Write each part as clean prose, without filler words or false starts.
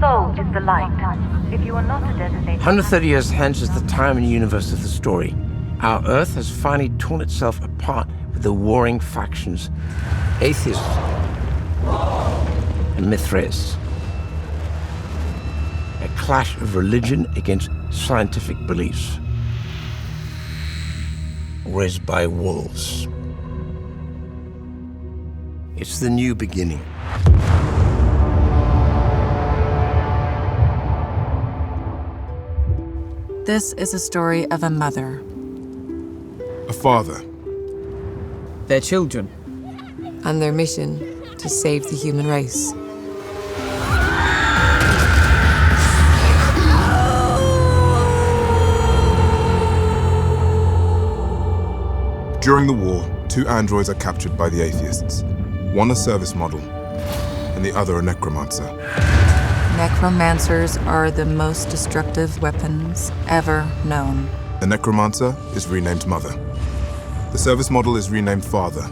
soul is the light. If you are not a designated... 130 years hence is the time and universe of the story. Our Earth has finally torn itself apart with the warring factions. Atheists and Mithraists. A clash of religion against scientific beliefs. Raised by wolves. It's the new beginning. This is a story of a mother. A father. Their children. And their mission to save the human race. During the war, 2 androids are captured by the Atheists. One a service model, and the other a necromancer. Necromancers are the most destructive weapons ever known. The necromancer is renamed Mother. The service model is renamed Father.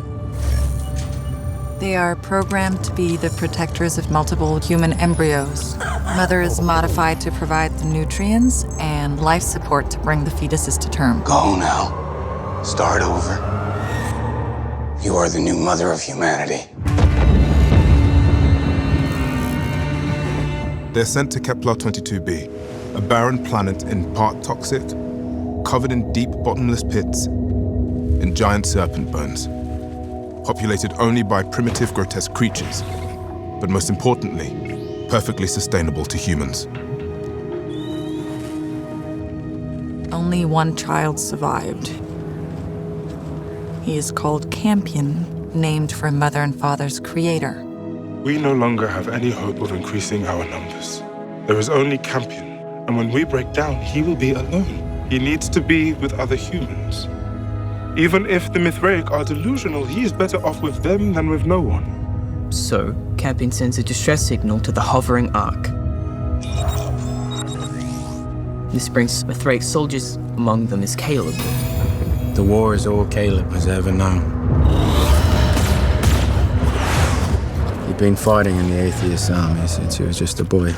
They are programmed to be the protectors of multiple human embryos. Mother is modified to provide the nutrients and life support to bring the fetuses to term. Go now. Start over. You are the new mother of humanity. They're sent to Kepler 22b, a barren planet in part toxic, covered in deep bottomless pits, and giant serpent bones. Populated only by primitive, grotesque creatures, but most importantly, perfectly sustainable to humans. Only one child survived. He is called Campion, named for mother and father's creator. We no longer have any hope of increasing our numbers. There is only Campion, and when we break down, he will be alone. He needs to be with other humans. Even if the Mithraic are delusional, he is better off with them than with no one. So, Campion sends a distress signal to the hovering Ark. This brings Mithraic soldiers, among them is Caleb. The war is all Caleb has ever known. He'd been fighting in the Atheist army since he was just a boy.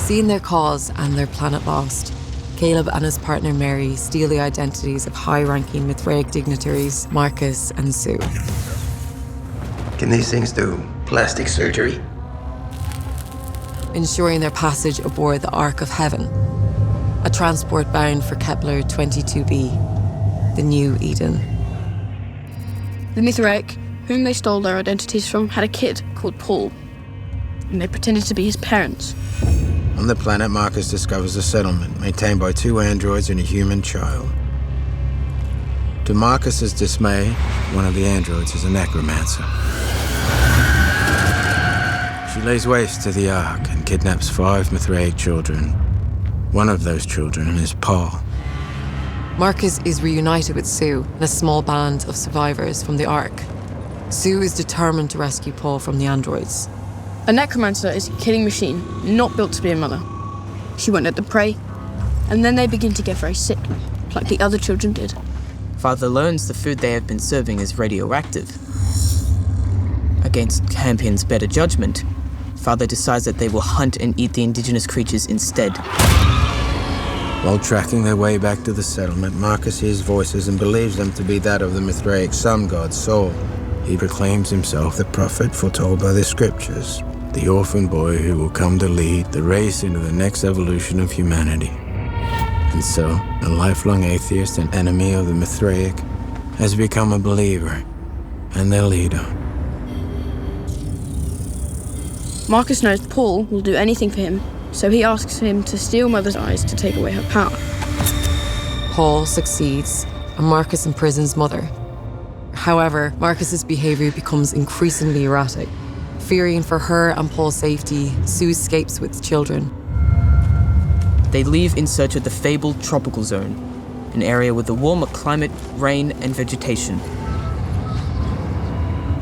Seeing their cause and their planet lost, Caleb and his partner Mary steal the identities of high-ranking Mithraic dignitaries Marcus and Sue. Can these things do plastic surgery? Ensuring their passage aboard the Ark of Heaven, a transport bound for Kepler 22b, the new Eden. The Mithraic, whom they stole their identities from, had a kid called Paul, and they pretended to be his parents. On the planet, Marcus discovers a settlement maintained by 2 androids and a human child. To Marcus's dismay, one of the androids is a necromancer. She lays waste to the Ark and kidnaps 5 Mithraic children. One of those children is Paul. Marcus is reunited with Sue and a small band of survivors from the Ark. Sue is determined to rescue Paul from the androids. A necromancer is a killing machine, not built to be a mother. She won't let them pray, and then they begin to get very sick, like the other children did. Father learns the food they have been serving is radioactive. Against Campion's better judgment, Father decides that they will hunt and eat the indigenous creatures instead. While tracking their way back to the settlement, Marcus hears voices and believes them to be that of the Mithraic sun god Sol. He proclaims himself the prophet foretold by the scriptures, the orphan boy who will come to lead the race into the next evolution of humanity. And so, a lifelong atheist and enemy of the Mithraic has become a believer and their leader. Marcus knows Paul will do anything for him, so he asks him to steal Mother's eyes to take away her power. Paul succeeds, and Marcus imprisons Mother. However, Marcus's behavior becomes increasingly erratic. Fearing for her and Paul's safety, Sue escapes with the children. They leave in search of the fabled tropical zone, an area with a warmer climate, rain, and vegetation.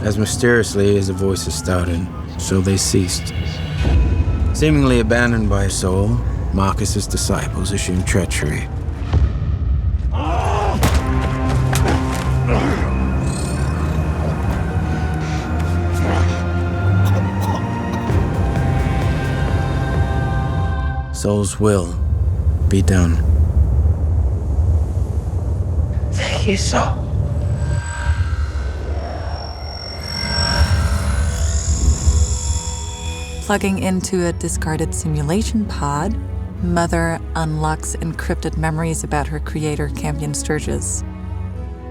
As mysteriously as the voices started, so they ceased. Seemingly abandoned by Sol, Marcus's disciples assumed treachery. Soul's will be done. Thank you, Soul. Plugging into a discarded simulation pod, Mother unlocks encrypted memories about her creator, Campion Sturgis.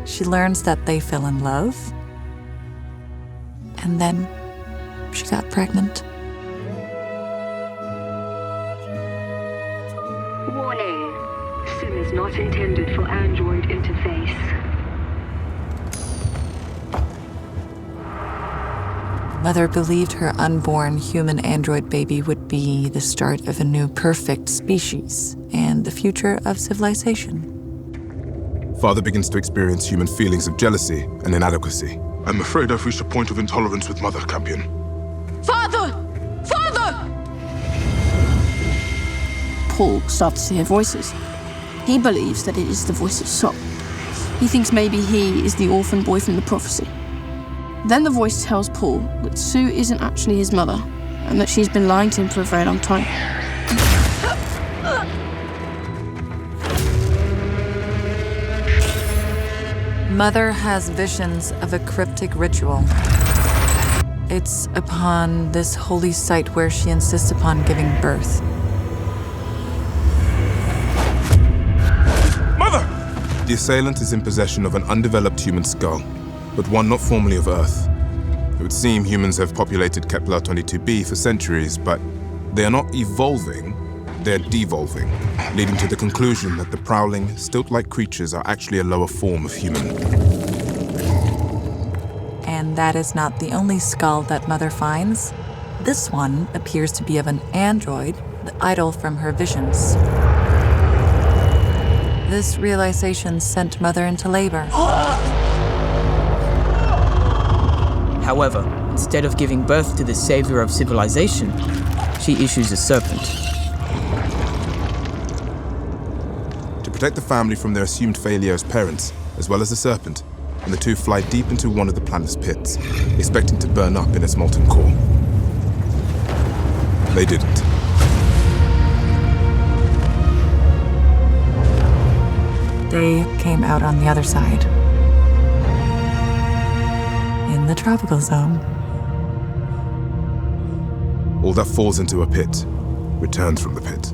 She learns that they fell in love, and then she got pregnant. Warning. SIM is not intended for Android interface. Mother believed her unborn human-android baby would be the start of a new perfect species and the future of civilization. Father begins to experience human feelings of jealousy and inadequacy. I'm afraid I've reached a point of intolerance with Mother, Campion. Father! Father! Paul starts to hear voices. He believes that it is the voice of Sol. He thinks maybe he is the orphan boy from the prophecy. Then the voice tells Paul that Sue isn't actually his mother, and that she's been lying to him for a very long time. Mother has visions of a cryptic ritual. It's upon this holy site where she insists upon giving birth. Mother! The assailant is in possession of an undeveloped human skull, but one not formerly of Earth. It would seem humans have populated Kepler 22b for centuries, but they are not evolving, they're devolving, leading to the conclusion that the prowling, stilt-like creatures are actually a lower form of human. And that is not the only skull that Mother finds. This one appears to be of an android, the idol from her visions. This realization sent Mother into labor. However, instead of giving birth to the savior of civilization, she issues a serpent. To protect the family from their assumed failure as parents, as well as the serpent, and the two fly deep into one of the planet's pits, expecting to burn up in its molten core. They didn't. They came out on the other side. In the tropical zone. All that falls into a pit returns from the pit.